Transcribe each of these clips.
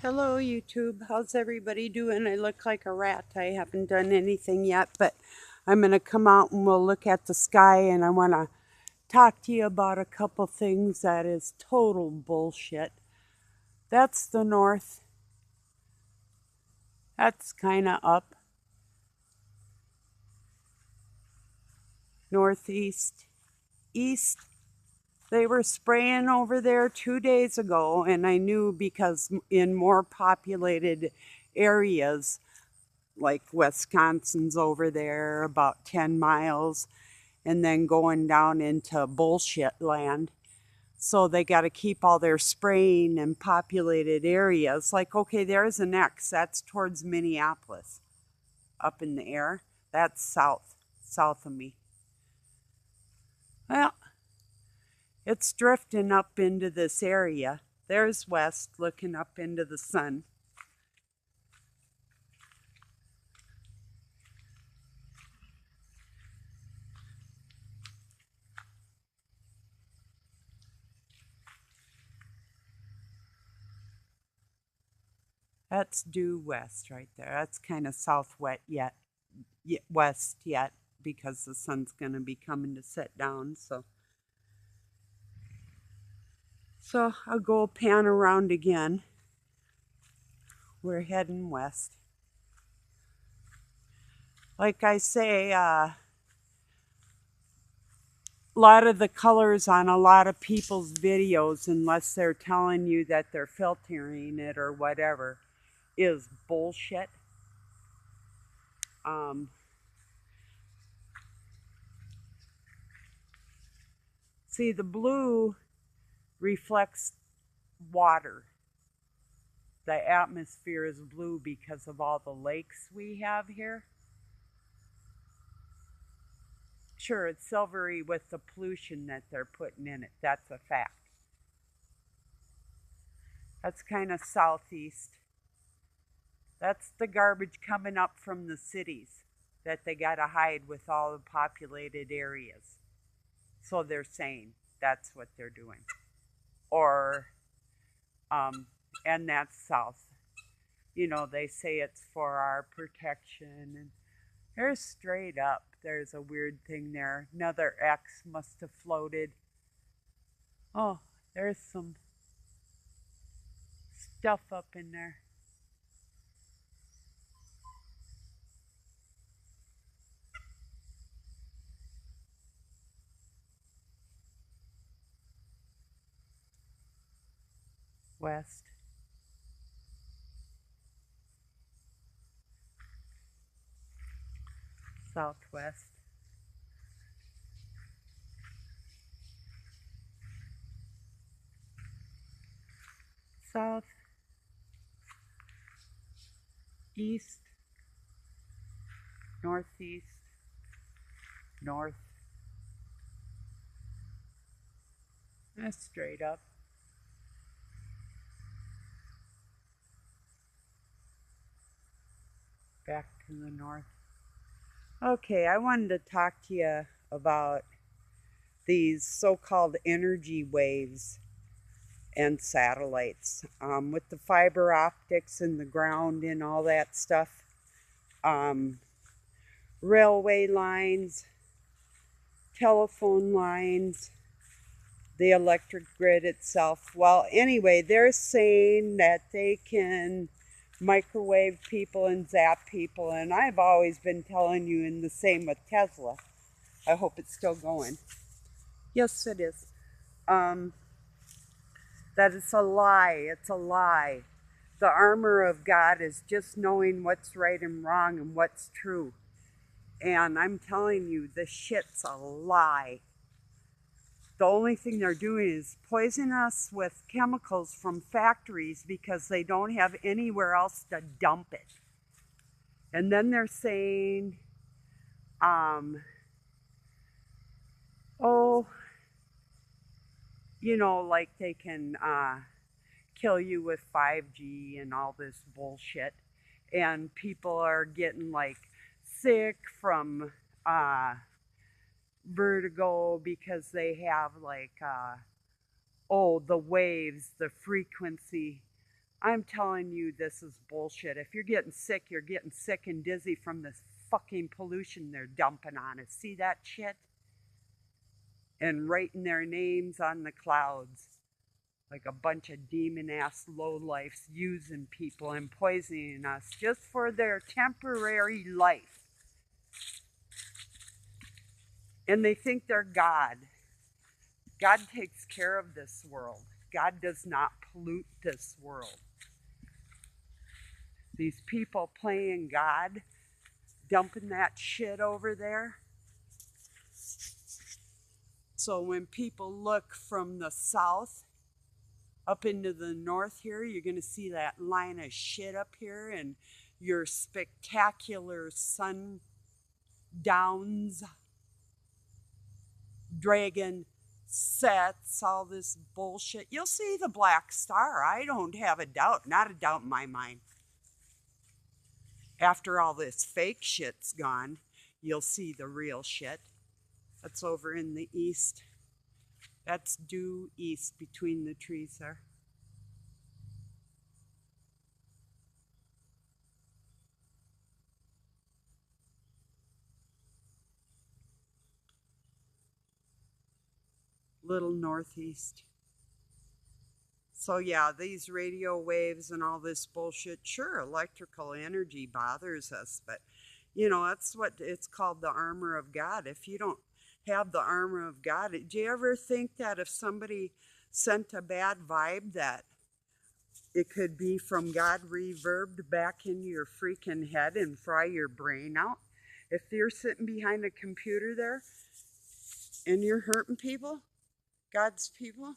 Hello YouTube, how's everybody doing? I look like a rat. I haven't done anything yet, but I'm going to come out and we'll look at the sky and I want to talk to you about a couple things that is total bullshit. That's the north. That's kind of up. Northeast. East. They were spraying over there 2 days ago and I knew because in more populated areas like Wisconsin's over there about 10 miles and then going down into bullshit land. So they got to keep all their spraying in populated areas. Like, okay, there's an X. That's towards Minneapolis up in the air. That's south of me. Well, it's drifting up into this area. There's west looking up into the sun. That's due west right there. That's kind of southwest yet, west yet, because the sun's going to be coming to set down. So I'll go pan around again. We're heading west. Like I say, a lot of the colors on a lot of people's videos, unless they're telling you that they're filtering it or whatever, is bullshit. Um, See, the blue reflects water. The atmosphere is blue because of all the lakes we have here. Sure, it's silvery with the pollution that they're putting in it. That's a fact. That's kind of southeast. That's the garbage coming up from the cities that they got to hide with all the populated areas. So they're saying that's what they're doing. Or, um, and that's south. You know, they say it's for our protection. And there's straight up, there's a weird thing there. Another X must have floated. Oh, there's some stuff up in there. West. Southwest. South. East. Northeast. North. That's straight up. Back to the north. Okay, I wanted to talk to you about these so called energy waves and satellites. With the fiber optics and the ground and all that stuff, um, railway lines, telephone lines, the electric grid itself. Well, anyway, they're saying that they can microwave people and zap people, and I've always been telling you, and the same with Tesla. I hope it's still going. Yes, it is. Um, that it's a lie. It's a lie. The armor of God is just knowing what's right and wrong and what's true. And I'm telling you, this shit's a lie. The only thing they're doing is poisoning us with chemicals from factories because they don't have anywhere else to dump it. And then they're saying, um, oh, like they can kill you with 5G and all this bullshit. And people are getting like sick from vertigo because they have like, the waves, the frequency I'm telling you, this is bullshit. If you're getting sick and dizzy from this fucking pollution they're dumping on us. See that shit? And writing their names on the clouds like a bunch of demon ass lowlifes using people and poisoning us just for their temporary life. And they think they're God. God takes care of this world. God does not pollute this world. These people playing God, dumping that shit over there. So when people look from the south up into the north here, you're going to see that line of shit up here and your spectacular sun downs, dragon sets, all this bullshit. You'll see the black star. I don't have a doubt, not a doubt in my mind. After all this fake shit's gone, you'll see the real shit. That's over in the east. That's due east between the trees there. Little northeast. So yeah, these radio waves and all this bullshit, sure, electrical energy bothers us, but you know, that's what it's called, the armor of God. If you don't have the armor of God, do you ever think that if somebody sent a bad vibe that it could be from God reverbed back into your freaking head and fry your brain out? If you're sitting behind a computer there and you're hurting people, God's people,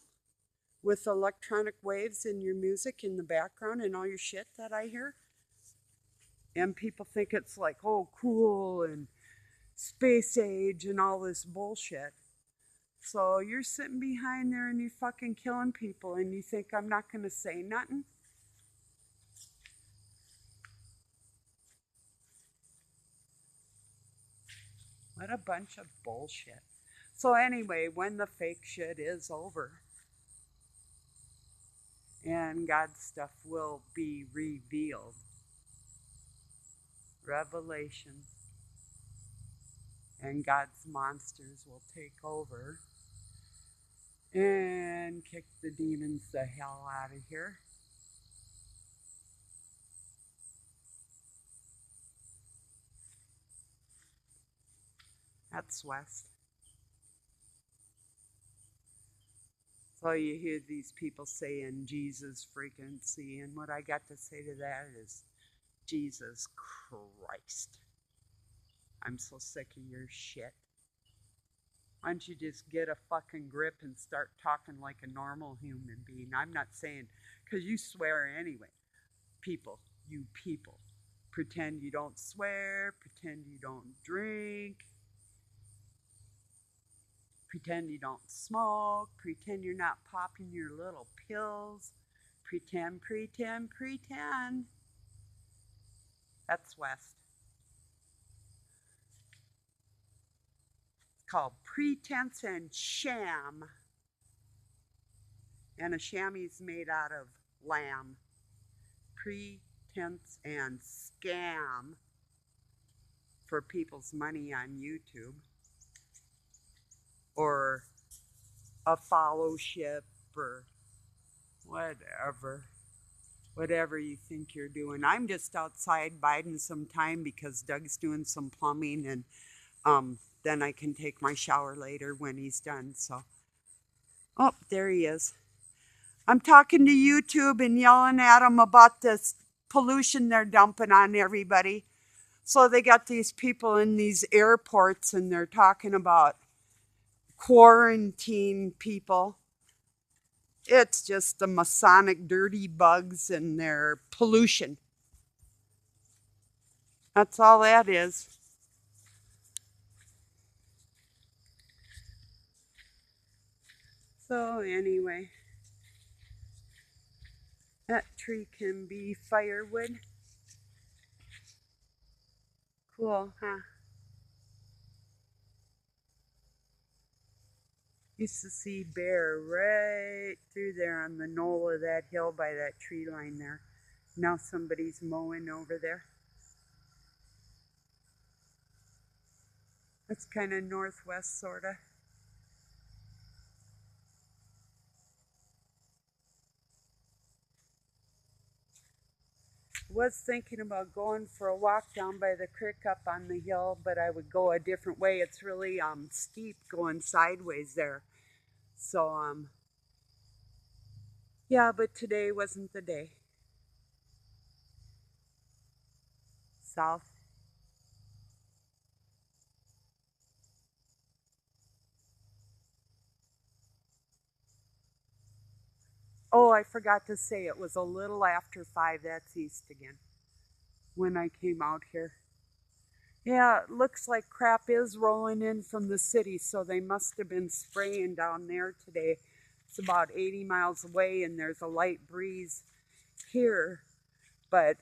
with electronic waves in your music in the background and all your shit that I hear, and people think it's like, oh, cool and space age and all this bullshit. So you're sitting behind there and you're fucking killing people and you think I'm not going to say nothing? What a bunch of bullshit. So anyway, when the fake shit is over and God's stuff will be revealed, revelation, and God's monsters will take over and kick the demons the hell out of here. That's west. So you hear these people saying Jesus frequency, and what I got to say to that is Jesus Christ. I'm so sick of your shit. Why don't you just get a fucking grip and start talking like a normal human being? I'm not saying, because you swear anyway. People, you people, pretend you don't swear, pretend you don't drink, pretend you don't smoke, pretend you're not popping your little pills, pretend, pretend, pretend. That's West. It's called pretense and sham. And a chamois is made out of lamb. Pretense and scam for people's money on YouTube. Or a fellowship or whatever. Whatever you think you're doing. I'm just outside biding some time because Doug's doing some plumbing, and then I can take my shower later when he's done. So, oh, there he is. I'm talking to YouTube and yelling at them about this pollution they're dumping on everybody. So they got these people in these airports and they're talking about quarantine people. It's just the Masonic dirty bugs and their pollution. That's all that is. So anyway, that tree can be firewood. Cool, huh? Used to see bear right through there on the knoll of that hill by that tree line there. Now somebody's mowing over there. That's kind of northwest, sort of. Was thinking about going for a walk down by the creek up on the hill, but I would go a different way. It's really steep going sideways there. So yeah, but today wasn't the day. South. Oh, I forgot to say it was a little after 5. That's east again when I came out here. Yeah, it looks like crap is rolling in from the city, so they must have been spraying down there today. It's about 80 miles away, and there's a light breeze here, but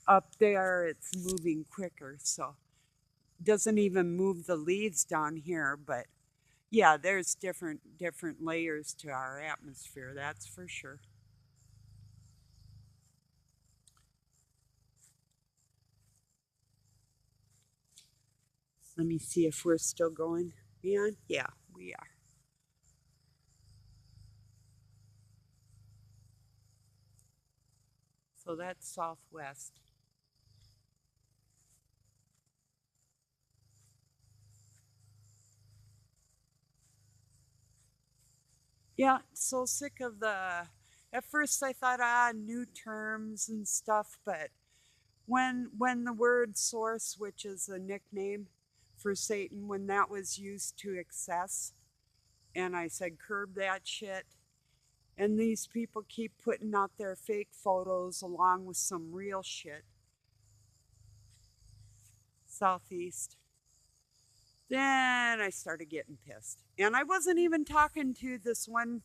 up there it's moving quicker, so doesn't even move the leaves down here. But yeah, there's different layers to our atmosphere, that's for sure. Let me see if we're still going. Yeah, we are. So that's southwest. Yeah, so sick of the. At first, I thought, new terms and stuff, but when the word source, which is a nickname for Satan, when that was used to excess, and I said, curb that shit. And these people keep putting out their fake photos along with some real shit. Southeast. Then I started getting pissed. And I wasn't even talking to this one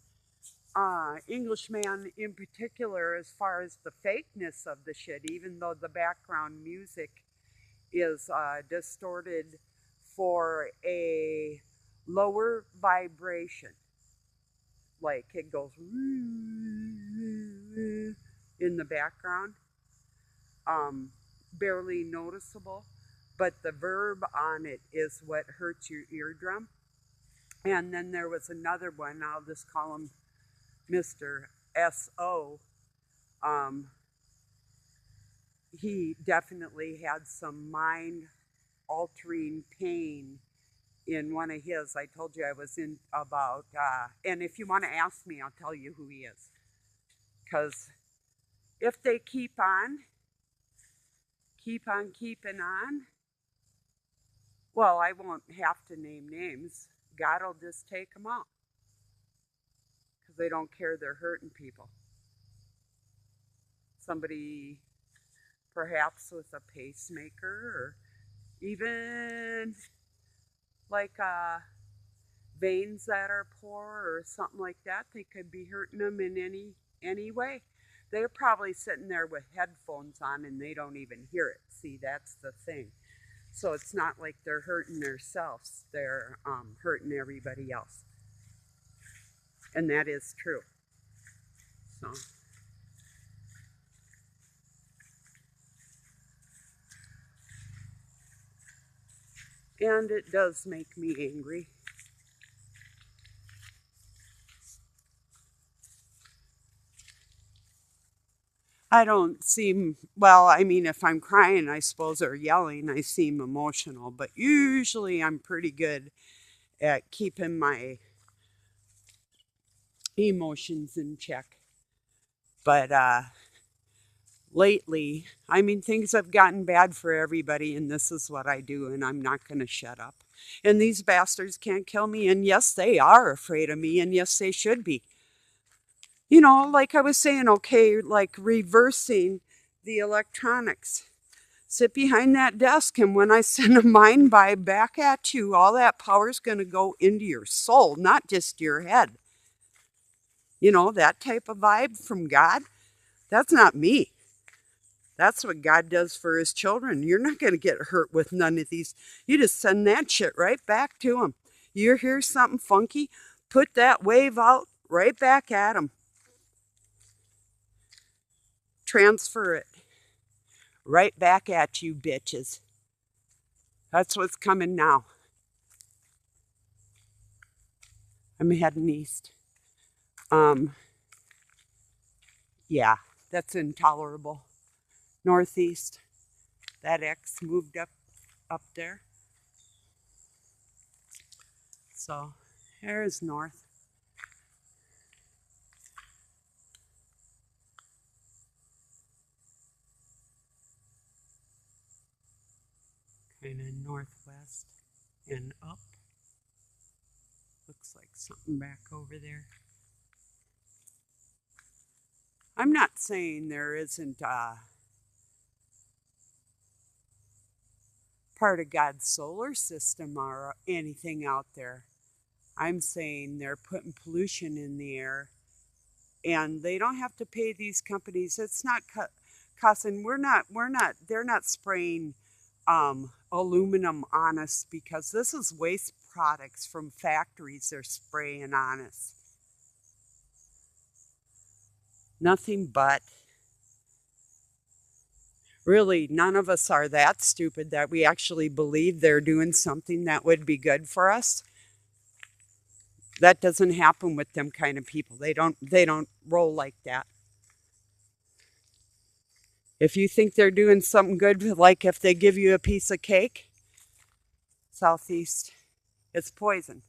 Englishman in particular as far as the fakeness of the shit, even though the background music is distorted for a lower vibration. Like it goes in the background, barely noticeable, but the verb on it is what hurts your eardrum. And then there was another one, I'll just call him Mr. S.O. He definitely had some mind altering pain in one of his. I told you I was in about, and if you want to ask me, I'll tell you who he is. Because if they keep on keeping on, well, I won't have to name names. God will just take them out. Because they don't care, they're hurting people. Somebody perhaps with a pacemaker, or even like veins that are poor or something like that, they could be hurting them in any way. They're probably sitting there with headphones on and they don't even hear it. See, that's the thing. So it's not like they're hurting themselves, they're hurting everybody else. And that is true. So. And it does make me angry. I don't seem, well, I mean, if I'm crying, I suppose, or yelling, I seem emotional, but usually I'm pretty good at keeping my emotions in check. But lately, I mean, things have gotten bad for everybody, and this is what I do, and I'm not going to shut up. And these bastards can't kill me, and yes, they are afraid of me, and yes, they should be. You know, like I was saying, okay, like reversing the electronics. Sit behind that desk, and when I send a mind vibe back at you, all that power is going to go into your soul, not just your head. You know, that type of vibe from God, that's not me. That's what God does for his children. You're not going to get hurt with none of these. You just send that shit right back to him. You hear something funky, put that wave out right back at them. Transfer it right back at you, bitches. That's what's coming now. I'm heading east. Yeah, that's intolerable. Northeast. That X moved up there. So there's north. Kind of northwest and up. Looks like something back over there. I'm not saying there isn't part of God's solar system or anything out there. I'm saying they're putting pollution in the air, and they don't have to pay these companies. It's not costing. They're not spraying aluminum on us because this is waste products from factories they're spraying on us. Nothing but. Really, none of us are that stupid that we actually believe they're doing something that would be good for us. That doesn't happen with them kind of people. They don't roll like that. If you think they're doing something good, like if they give you a piece of cake, Southeast, it's poison.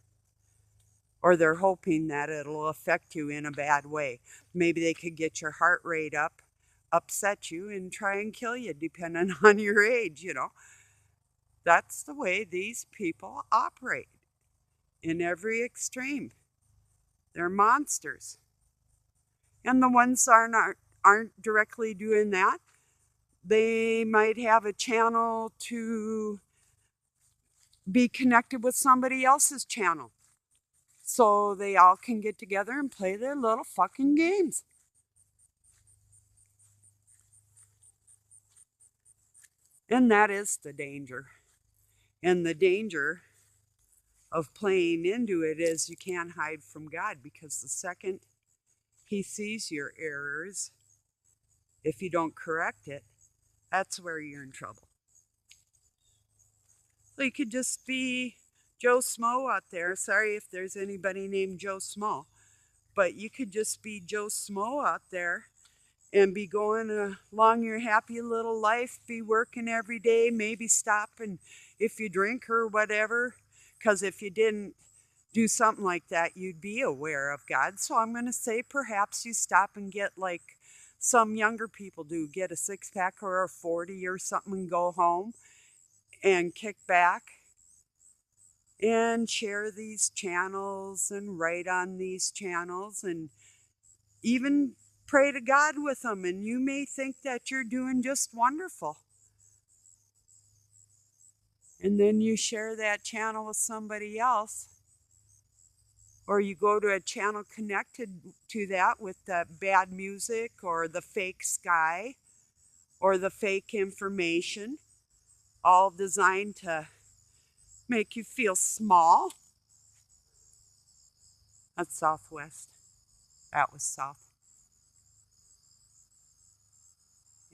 Or they're hoping that it'll affect you in a bad way. Maybe they could get your heart rate up, upset you, and try and kill you, depending on your age, you know. That's the way these people operate in every extreme. They're monsters. And the ones aren't directly doing that, they might have a channel to be connected with somebody else's channel. So they all can get together and play their little fucking games. And that is the danger. And the danger of playing into it is you can't hide from God, because the second He sees your errors, if you don't correct it, that's where you're in trouble. So you could just be Joe Smo out there. Sorry if there's anybody named Joe Smo, but you could just be Joe Smo out there and be going along your happy little life, be working every day, maybe stopping if you drink or whatever, because if you didn't do something like that, you'd be aware of God. So I'm going to say perhaps you stop and get, like some younger people do, get a 6-pack or a 40 or something and go home and kick back and share these channels and write on these channels and even pray to God with them. And you may think that you're doing just wonderful. And then you share that channel with somebody else, or you go to a channel connected to that with the bad music or the fake sky or the fake information, all designed to make you feel small. That's southwest. That was south.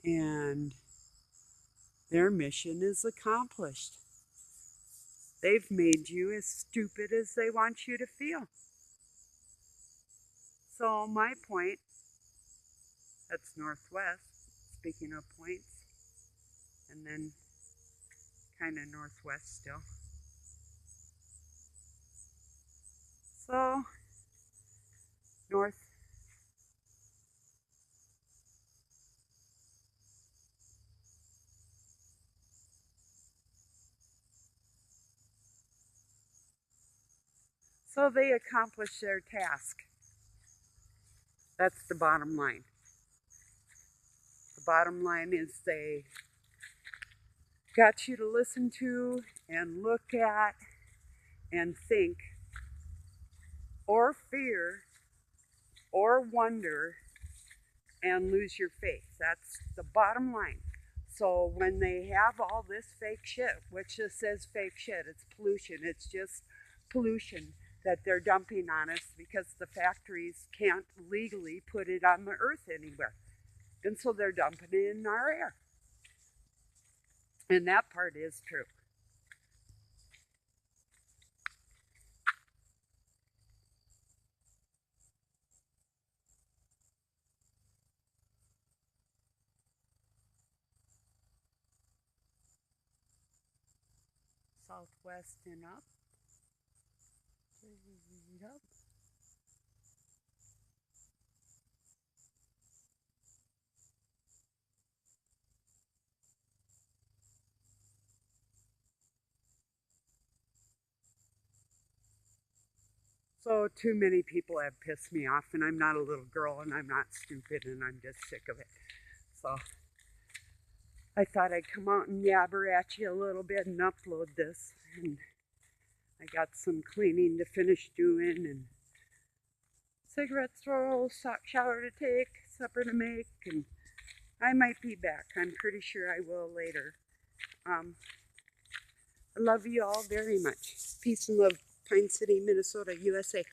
And their mission is accomplished. They've made you as stupid as they want you to feel. So my point, that's northwest, speaking of points, and then kind of northwest still. So, north. So they accomplished their task. That's the bottom line. The bottom line is they got you to listen to and look at and think or fear or wonder and lose your faith. That's the bottom line. So when they have all this fake shit, which just says fake shit, it's pollution, it's just pollution that they're dumping on us because the factories can't legally put it on the earth anywhere. And so they're dumping it in our air. And that part is true. Southwest and up. Straight up. So too many people have pissed me off, and I'm not a little girl, and I'm not stupid, and I'm just sick of it. So I thought I'd come out and yabber at you a little bit and upload this. And I got some cleaning to finish doing, and cigarettes to roll, shower to take, supper to make, and I might be back. I'm pretty sure I will later. I love you all very much. Peace and love, Pine City, Minnesota, USA.